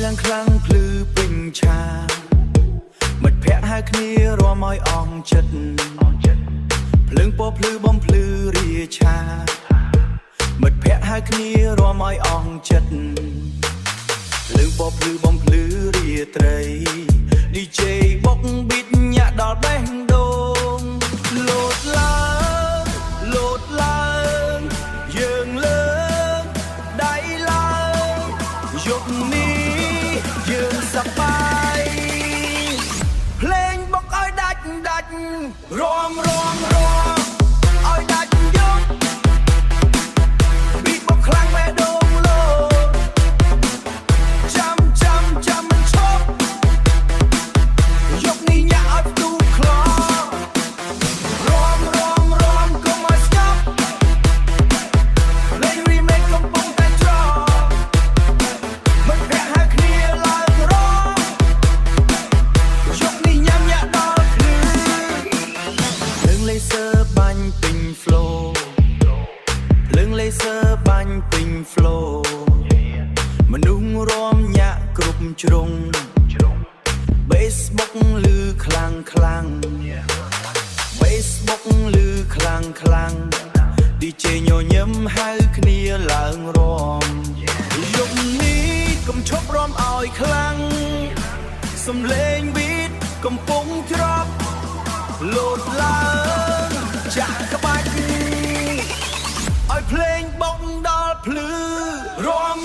ឡើងខ្លាំងភ្លឺពេញឆាមិត្តភ័ក្តិហៅគ្នារំឲ្យអងចិត្តភ្លើងពណ៌ភ្លឺបំភ្លឺរាឆាមិត្តភ័ក្តិហៅគ្នារំឲ្យអងចិត្តភ្លើងពណ៌ភ្លឺបំភ្លឺរាត្រី DJ បុកប៊ីតញាក់ដល់បេះដូងលោតឡើងយើងលើកដៃឡើងយប់នេះយើងសប្បាយភ្លេងបុកឲ្យដាច់រំឲ្យដាច់យប់ប៊ីតបុកខ្លាំងបេះដូងលោចាំមិនឈប់យប់នេះញាក់ឲ្យផ្ទូខ្លោរំកុំឲ្យស្ងប់លេង remake កំពុងតែច្រកមិត្តភក្តិហៅគ្នាឡើងរងយប់នេះញ៉ាំញាក់ដល់ភ្លឺភ្លើង laser បាញ់ពេញ flow ភ្លើង laser បាញ់ពេញ flow មនុស្សរំញាក់គ្រប់ជ្រុង Facebook លឺខ្លាំង Facebook លឺខ្លាំង DJ ញញឹមហៅគ្នាឡើងរំយប់នេះកុំឈប់រំឲ្យខ្លាំងសំឡេង beat កំពុងច្របលោតឡើងចាក់ក្បាច់ឲ្យភ្លេងបុកដល់ភ្លឺរំ